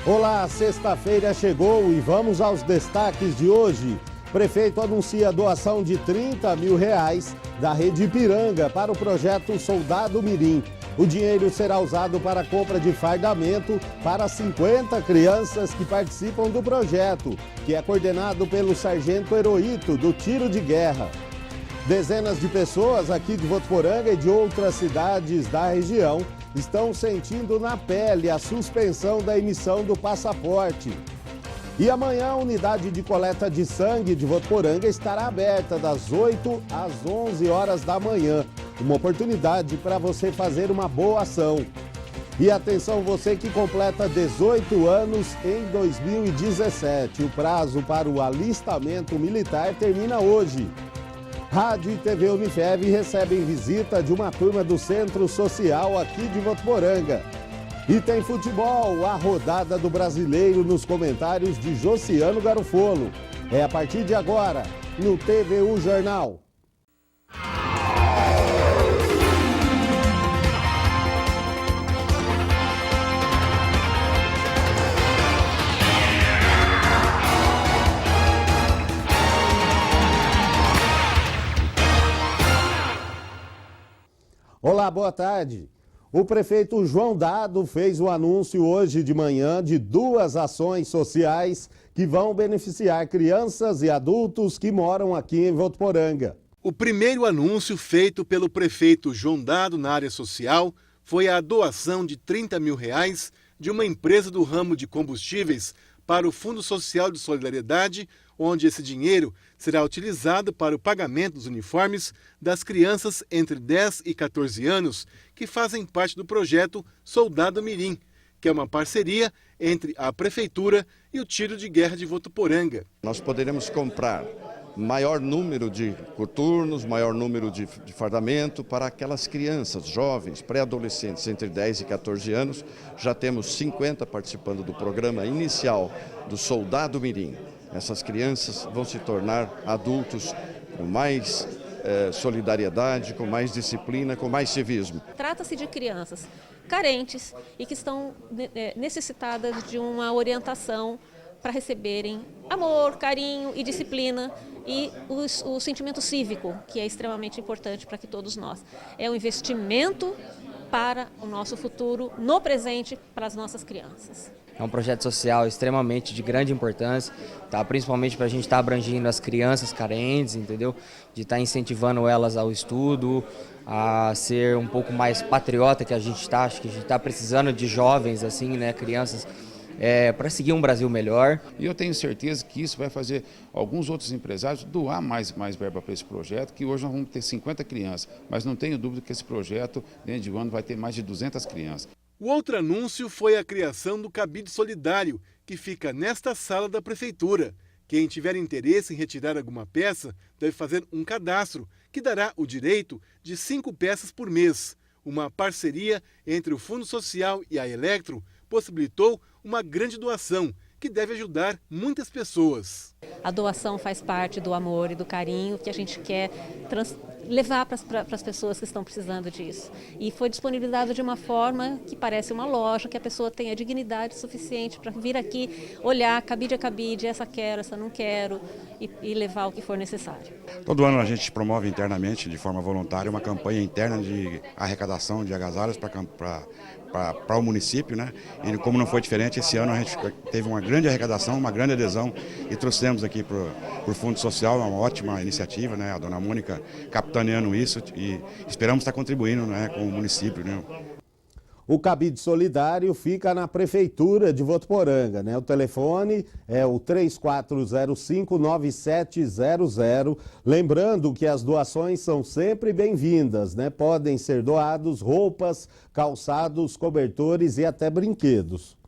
Olá, sexta-feira chegou e vamos aos destaques de hoje. Prefeito anuncia a doação de R$30 mil da Rede Ipiranga para o projeto Soldado Mirim. O dinheiro será usado para a compra de fardamento para 50 crianças que participam do projeto, que é coordenado pelo Sargento Heroíto do Tiro de Guerra. Dezenas de pessoas aqui de Votuporanga e de outras cidades da região estão sentindo na pele a suspensão da emissão do passaporte. E amanhã a unidade de coleta de sangue de Votuporanga estará aberta das 8 às 11 horas da manhã. Uma oportunidade para você fazer uma boa ação. E atenção você que completa 18 anos em 2017. O prazo para o alistamento militar termina hoje. Rádio e TV Unifev recebem visita de uma turma do Centro Social aqui de Votuporanga. E tem futebol, a rodada do Brasileiro nos comentários de Josiano Garofolo. É a partir de agora, no TVU Jornal. Olá, boa tarde. O prefeito João Dado fez o anúncio hoje de manhã de 2 ações sociais que vão beneficiar crianças e adultos que moram aqui em Votuporanga. O primeiro anúncio feito pelo prefeito João Dado na área social foi a doação de R$30 mil de uma empresa do ramo de combustíveis para o Fundo Social de Solidariedade, onde esse dinheiro será utilizado para o pagamento dos uniformes das crianças entre 10 e 14 anos que fazem parte do projeto Soldado Mirim, que é uma parceria entre a Prefeitura e o Tiro de Guerra de Votuporanga. Nós poderemos comprar maior número de coturnos, maior número de fardamento para aquelas crianças, jovens, pré-adolescentes entre 10 e 14 anos. Já temos 50 participando do programa inicial do Soldado Mirim. Essas crianças vão se tornar adultos com mais solidariedade, com mais disciplina, com mais civismo. Trata-se de crianças carentes e que estão necessitadas de uma orientação para receberem amor, carinho e disciplina e o sentimento cívico, que é extremamente importante para que todos nós. É um investimento para o nosso futuro, no presente, para as nossas crianças. É um projeto social extremamente de grande importância, tá? Principalmente para a gente estar abrangendo as crianças carentes, entendeu? De estar incentivando elas ao estudo, a ser um pouco mais patriota que a gente está. Acho que a gente está precisando de jovens, assim, né? Crianças, para seguir um Brasil melhor. E eu tenho certeza que isso vai fazer alguns outros empresários doar mais verba para esse projeto, que hoje nós vamos ter 50 crianças, mas não tenho dúvida que esse projeto, dentro de um ano, vai ter mais de 200 crianças. O outro anúncio foi a criação do Cabide Solidário, que fica nesta sala da Prefeitura. Quem tiver interesse em retirar alguma peça deve fazer um cadastro, que dará o direito de 5 peças por mês. Uma parceria entre o Fundo Social e a Electro possibilitou uma grande doação, que deve ajudar muitas pessoas. A doação faz parte do amor e do carinho que a gente quer levar para as pessoas que estão precisando disso. E foi disponibilizado de uma forma que parece uma loja, que a pessoa tenha dignidade suficiente para vir aqui, olhar cabide a cabide, essa quero, essa não quero, e levar o que for necessário. Todo ano a gente promove internamente, de forma voluntária, uma campanha interna de arrecadação de agasalhos para o município, né? E como não foi diferente, esse ano a gente teve uma grande arrecadação, uma grande adesão e trouxemos aqui para o Fundo Social, uma ótima iniciativa, né? A dona Mônica capitaneando isso e esperamos estar contribuindo, né, com o município, né? O Cabide Solidário fica na Prefeitura de Votuporanga, né? O telefone é o 3405-9700. Lembrando que as doações são sempre bem-vindas, né? Podem ser doados roupas, calçados, cobertores e até brinquedos.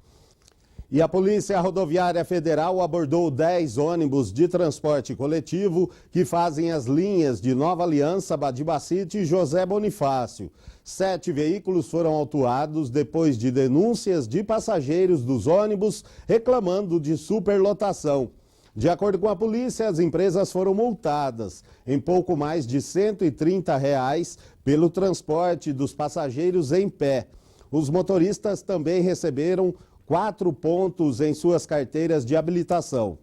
E a Polícia Rodoviária Federal abordou 10 ônibus de transporte coletivo que fazem as linhas de Nova Aliança, Badibacite e José Bonifácio. 7 veículos foram autuados depois de denúncias de passageiros dos ônibus reclamando de superlotação. De acordo com a polícia, as empresas foram multadas em pouco mais de R$ 130 pelo transporte dos passageiros em pé. Os motoristas também receberam 4 pontos em suas carteiras de habilitação.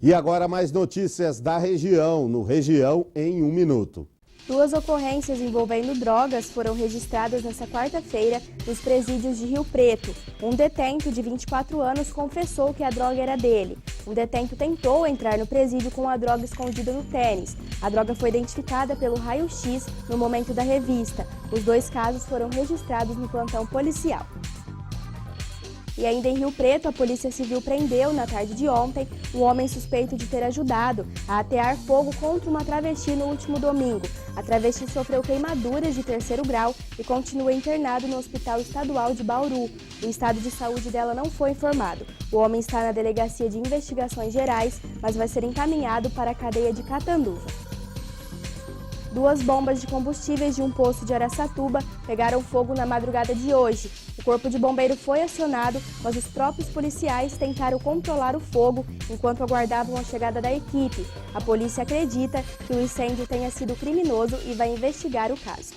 E agora mais notícias da região, no Região em 1 minuto. 2 ocorrências envolvendo drogas foram registradas nesta quarta-feira nos presídios de Rio Preto. Um detento de 24 anos confessou que a droga era dele. Um detento tentou entrar no presídio com a droga escondida no tênis. A droga foi identificada pelo raio-x no momento da revista. Os 2 casos foram registrados no plantão policial. E ainda em Rio Preto, a Polícia Civil prendeu, na tarde de ontem, um homem suspeito de ter ajudado a atear fogo contra uma travesti no último domingo. A travesti sofreu queimaduras de 3º grau e continua internado no Hospital Estadual de Bauru. O estado de saúde dela não foi informado. O homem está na Delegacia de Investigações Gerais, mas vai ser encaminhado para a cadeia de Catanduva. 2 bombas de combustíveis de um posto de Araçatuba pegaram fogo na madrugada de hoje. O corpo de bombeiro foi acionado, mas os próprios policiais tentaram controlar o fogo enquanto aguardavam a chegada da equipe. A polícia acredita que o incêndio tenha sido criminoso e vai investigar o caso.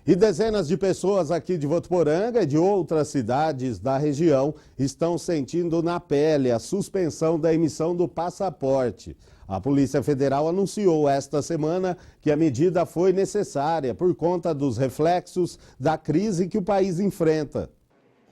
E dezenas de pessoas aqui de Votuporanga e de outras cidades da região estão sentindo na pele a suspensão da emissão do passaporte. A Polícia Federal anunciou esta semana que a medida foi necessária por conta dos reflexos da crise que o país enfrenta.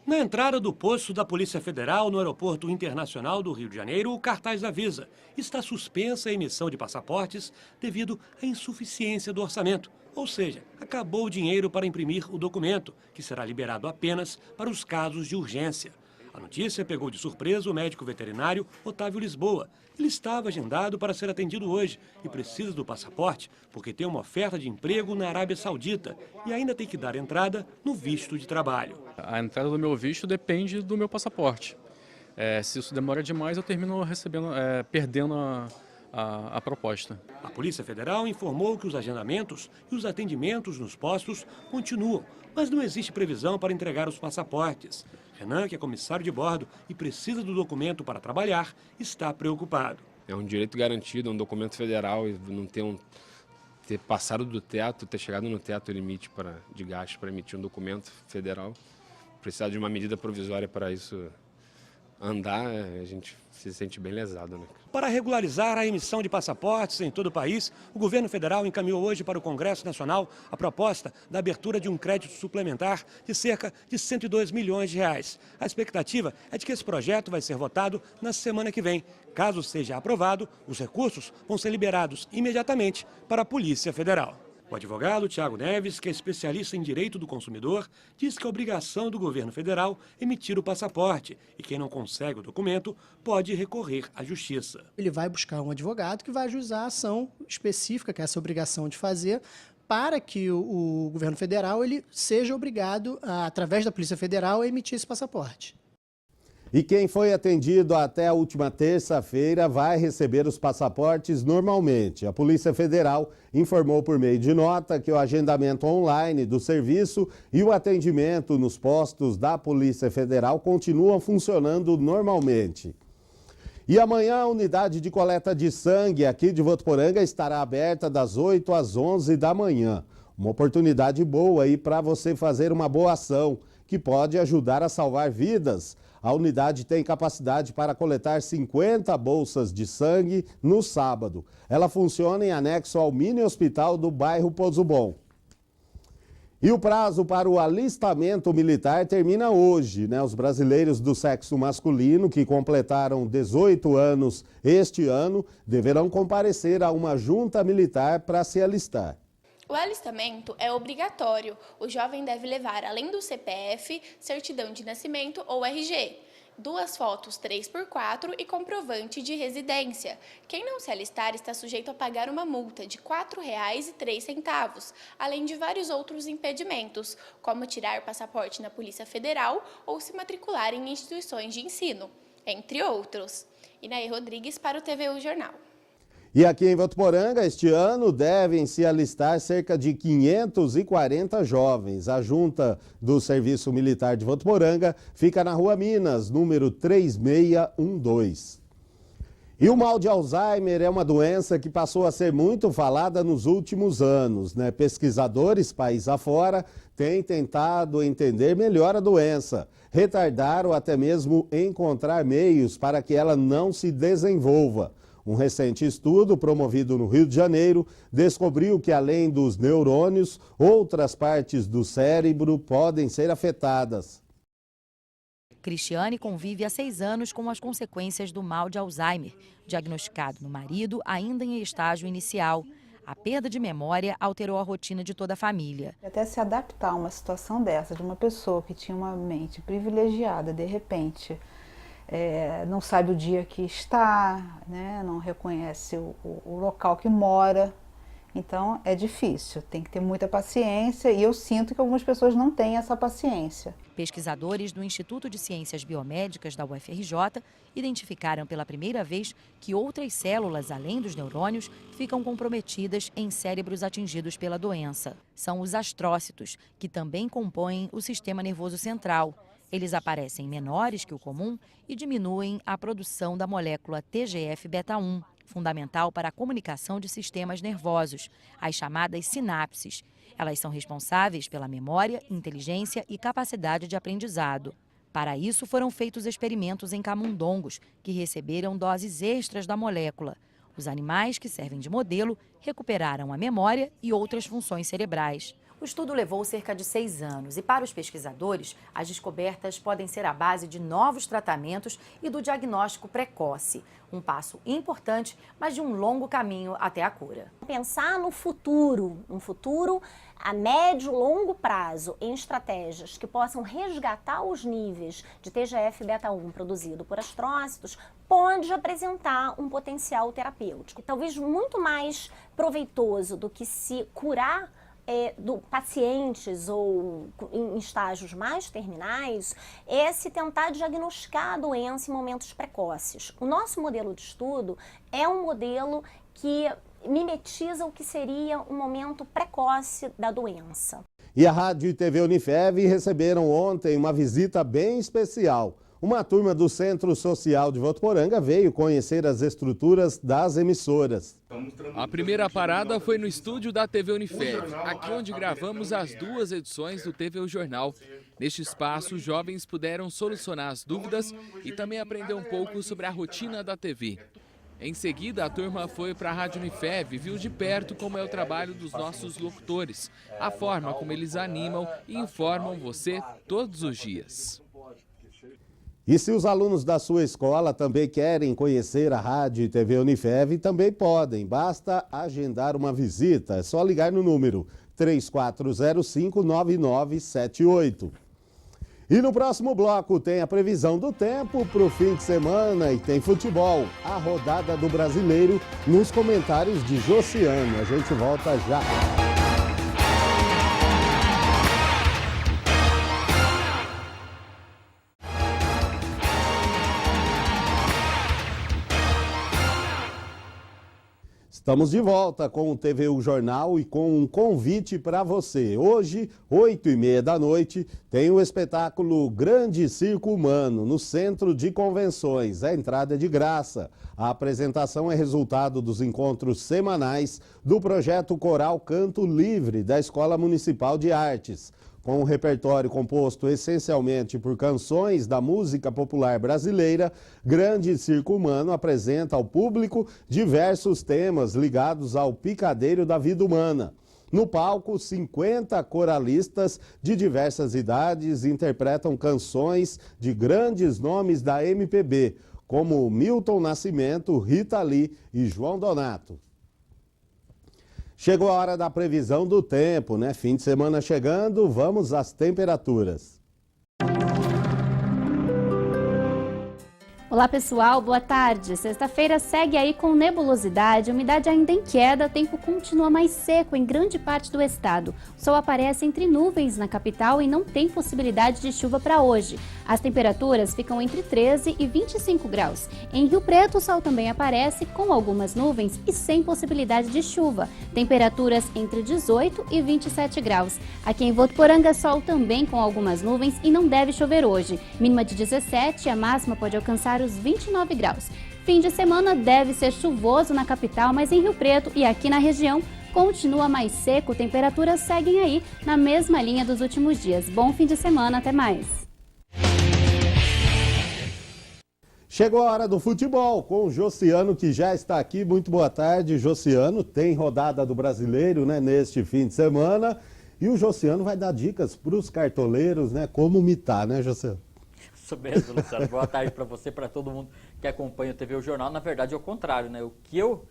Na entrada do posto da Polícia Federal no Aeroporto Internacional do Rio de Janeiro, o cartaz avisa: está suspensa a emissão de passaportes devido à insuficiência do orçamento. Ou seja, acabou o dinheiro para imprimir o documento, que será liberado apenas para os casos de urgência. A notícia pegou de surpresa o médico veterinário Otávio Lisboa. Ele estava agendado para ser atendido hoje e precisa do passaporte porque tem uma oferta de emprego na Arábia Saudita e ainda tem que dar entrada no visto de trabalho. A entrada do meu visto depende do meu passaporte. Se isso demora demais, eu termino perdendo a proposta. A Polícia Federal informou que os agendamentos e os atendimentos nos postos continuam, mas não existe previsão para entregar os passaportes. Renan, que é comissário de bordo e precisa do documento para trabalhar, está preocupado. É um direito garantido, é um documento federal e não ter passado do teto, ter chegado no teto limite de gastos para emitir um documento federal. Precisar de uma medida provisória para isso andar, a gente se sente bem lesado, né? Para regularizar a emissão de passaportes em todo o país, o governo federal encaminhou hoje para o Congresso Nacional a proposta da abertura de um crédito suplementar de cerca de 102 milhões de reais. A expectativa é de que esse projeto vai ser votado na semana que vem. Caso seja aprovado, os recursos vão ser liberados imediatamente para a Polícia Federal. O advogado Tiago Neves, que é especialista em direito do consumidor, diz que é obrigação do governo federal emitir o passaporte e quem não consegue o documento pode recorrer à justiça. Ele vai buscar um advogado que vai ajuizar a ação específica, que é essa obrigação de fazer, para que o governo federal ele seja obrigado, através da Polícia Federal, a emitir esse passaporte. E quem foi atendido até a última terça-feira vai receber os passaportes normalmente. A Polícia Federal informou por meio de nota que o agendamento online do serviço e o atendimento nos postos da Polícia Federal continuam funcionando normalmente. E amanhã a unidade de coleta de sangue aqui de Votuporanga estará aberta das 8 às 11 da manhã. Uma oportunidade boa aí para você fazer uma boa ação que pode ajudar a salvar vidas. A unidade tem capacidade para coletar 50 bolsas de sangue no sábado. Ela funciona em anexo ao mini hospital do bairro Pouso Bom. E o prazo para o alistamento militar termina hoje, né? Os brasileiros do sexo masculino que completaram 18 anos este ano deverão comparecer a uma junta militar para se alistar. O alistamento é obrigatório. O jovem deve levar, além do CPF, certidão de nascimento ou RG, 2 fotos 3x4 e comprovante de residência. Quem não se alistar está sujeito a pagar uma multa de R$ 4,03, além de vários outros impedimentos, como tirar passaporte na Polícia Federal ou se matricular em instituições de ensino, entre outros. Inaê Rodrigues para o TVU Jornal. E aqui em Votuporanga, este ano, devem se alistar cerca de 540 jovens. A junta do Serviço Militar de Votuporanga fica na Rua Minas, número 3612. E o mal de Alzheimer é uma doença que passou a ser muito falada nos últimos anos, né? Pesquisadores, país afora, têm tentado entender melhor a doença, retardar ou até mesmo encontrar meios para que ela não se desenvolva. Um recente estudo, promovido no Rio de Janeiro, descobriu que além dos neurônios, outras partes do cérebro podem ser afetadas. Cristiane convive há 6 anos com as consequências do mal de Alzheimer, diagnosticado no marido ainda em estágio inicial. A perda de memória alterou a rotina de toda a família. Até se adaptar a uma situação dessa, de uma pessoa que tinha uma mente privilegiada, de repente, não sabe o dia que está, né? Não reconhece o local que mora. Então é difícil, tem que ter muita paciência e eu sinto que algumas pessoas não têm essa paciência. Pesquisadores do Instituto de Ciências Biomédicas da UFRJ identificaram pela primeira vez que outras células, além dos neurônios, ficam comprometidas em cérebros atingidos pela doença. São os astrócitos, que também compõem o sistema nervoso central. Eles aparecem menores que o comum e diminuem a produção da molécula TGF-beta1, fundamental para a comunicação de sistemas nervosos, as chamadas sinapses. Elas são responsáveis pela memória, inteligência e capacidade de aprendizado. Para isso, foram feitos experimentos em camundongos, que receberam doses extras da molécula. Os animais, que servem de modelo, recuperaram a memória e outras funções cerebrais. O estudo levou cerca de 6 anos e, para os pesquisadores, as descobertas podem ser a base de novos tratamentos e do diagnóstico precoce. Um passo importante, mas de um longo caminho até a cura. Pensar no futuro, um futuro a médio e longo prazo, em estratégias que possam resgatar os níveis de TGF-beta1 produzido por astrócitos, pode apresentar um potencial terapêutico. Talvez muito mais proveitoso do que se curar pacientes ou em estágios mais terminais, é se tentar diagnosticar a doença em momentos precoces. O nosso modelo de estudo é um modelo que mimetiza o que seria um momento precoce da doença. E a Rádio e TV Unifev receberam ontem uma visita bem especial. Uma turma do Centro Social de Votuporanga veio conhecer as estruturas das emissoras. A primeira parada foi no estúdio da TV Unifev, aqui onde gravamos as 2 edições do TV o Jornal. Neste espaço, os jovens puderam solucionar as dúvidas e também aprender um pouco sobre a rotina da TV. Em seguida, a turma foi para a Rádio Unifev e viu de perto como é o trabalho dos nossos locutores, a forma como eles animam e informam você todos os dias. E se os alunos da sua escola também querem conhecer a Rádio e TV Unifev, também podem. Basta agendar uma visita. É só ligar no número 3405-9978. E no próximo bloco tem a previsão do tempo para o fim de semana e tem futebol. A rodada do Brasileiro nos comentários de Josiane. A gente volta já. Estamos de volta com o TV o Jornal e com um convite para você. Hoje, 8h30 da noite, tem o espetáculo Grande Circo Humano, no Centro de Convenções. A entrada é de graça. A apresentação é resultado dos encontros semanais do projeto Coral Canto Livre da Escola Municipal de Artes. Com um repertório composto essencialmente por canções da música popular brasileira, Grande Circo Humano apresenta ao público diversos temas ligados ao picadeiro da vida humana. No palco, 50 coralistas de diversas idades interpretam canções de grandes nomes da MPB, como Milton Nascimento, Rita Lee e João Donato. Chegou a hora da previsão do tempo, né? Fim de semana chegando, vamos às temperaturas. Olá pessoal, boa tarde. Sexta-feira segue aí com nebulosidade, umidade ainda em queda, o tempo continua mais seco em grande parte do estado. O sol aparece entre nuvens na capital e não tem possibilidade de chuva para hoje. As temperaturas ficam entre 13 e 25 graus. Em Rio Preto, o sol também aparece com algumas nuvens e sem possibilidade de chuva. Temperaturas entre 18 e 27 graus. Aqui em Votuporanga, sol também com algumas nuvens e não deve chover hoje. Mínima de 17, a máxima pode alcançar os 29 graus. Fim de semana deve ser chuvoso na capital, mas em Rio Preto e aqui na região continua mais seco, temperaturas seguem aí na mesma linha dos últimos dias. Bom fim de semana, até mais! Chegou a hora do futebol com o Josiano, que já está aqui. Muito boa tarde, Josiano. Tem rodada do Brasileiro, né, neste fim de semana. E o Josiano vai dar dicas para os cartoleiros, né, como mitar, né, Josiano? Isso mesmo, Luciano. Boa tarde para você, para todo mundo que acompanha o TV O Jornal. Na verdade, é o contrário, né? O que eu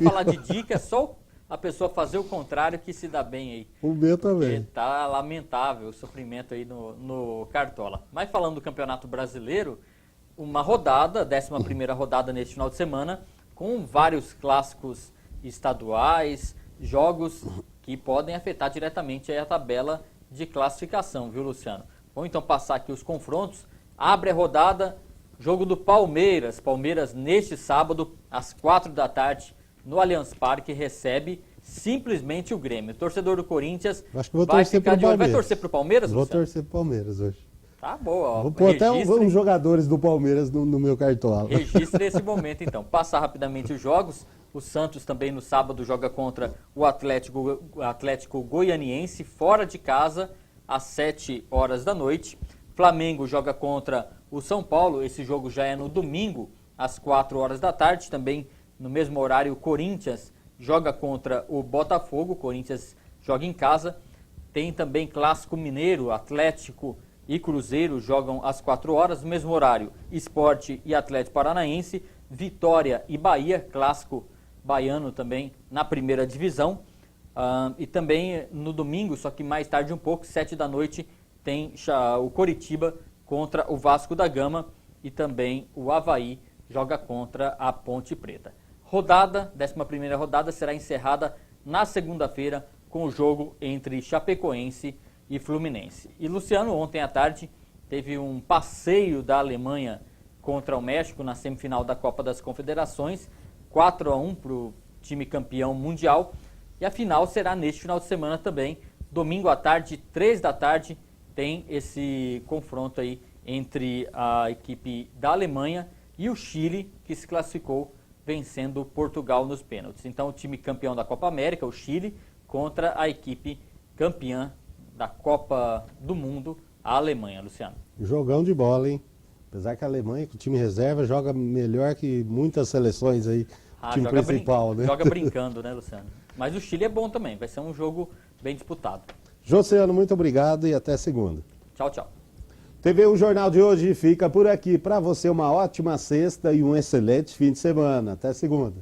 falar de dica é só a pessoa fazer o contrário que se dá bem aí. O meu também. Tá lamentável o sofrimento aí no Cartola. Mas falando do Campeonato Brasileiro, uma rodada, 11ª rodada neste final de semana, com vários clássicos estaduais, jogos que podem afetar diretamente aí a tabela de classificação, viu, Luciano? Vamos então passar aqui os confrontos. Abre a rodada, jogo do Palmeiras. Palmeiras neste sábado, às 4 da tarde, no Allianz Parque, recebe simplesmente o Grêmio. O torcedor do Corinthians acho que vou torcer pro Palmeiras. Vai torcer pro Palmeiras, Vou Luciano? torcer pro Palmeiras hoje. Tá boa. Vou pôr até uns jogadores do Palmeiras no meu Cartola. Registre esse momento então. Passar rapidamente os jogos. O Santos também no sábado joga contra o Atlético Goianiense, fora de casa, às 7 horas da noite. Flamengo joga contra o São Paulo. Esse jogo já é no domingo, às 4 horas da tarde. Também no mesmo horário, o Corinthians joga contra o Botafogo. O Corinthians joga em casa. Tem também Clássico Mineiro, Atlético e Cruzeiro jogam às 4 horas, no mesmo horário, Sport e Atlético Paranaense, Vitória e Bahia, clássico baiano também na primeira divisão. E também no domingo, só que mais tarde um pouco, 7 da noite, tem o Coritiba contra o Vasco da Gama e também o Avaí joga contra a Ponte Preta. Rodada, 11ª rodada, será encerrada na segunda-feira com o jogo entre Chapecoense e Fluminense. E Luciano, ontem à tarde teve um passeio da Alemanha contra o México na semifinal da Copa das Confederações, 4-1 para o time campeão mundial, e a final será neste final de semana também, domingo à tarde, 3 da tarde, tem esse confronto aí entre a equipe da Alemanha e o Chile, que se classificou vencendo Portugal nos pênaltis. Então o time campeão da Copa América, o Chile, contra a equipe campeã da Copa do Mundo, a Alemanha, Luciano. Jogão de bola, hein? Apesar que a Alemanha, com o time reserva, joga melhor que muitas seleções aí, time principal, né? Joga brincando, né, Luciano? Mas o Chile é bom também, vai ser um jogo bem disputado. Josiano, muito obrigado e até segunda. Tchau, tchau. TV O Jornal de hoje fica por aqui. Para você, uma ótima sexta e um excelente fim de semana. Até segunda.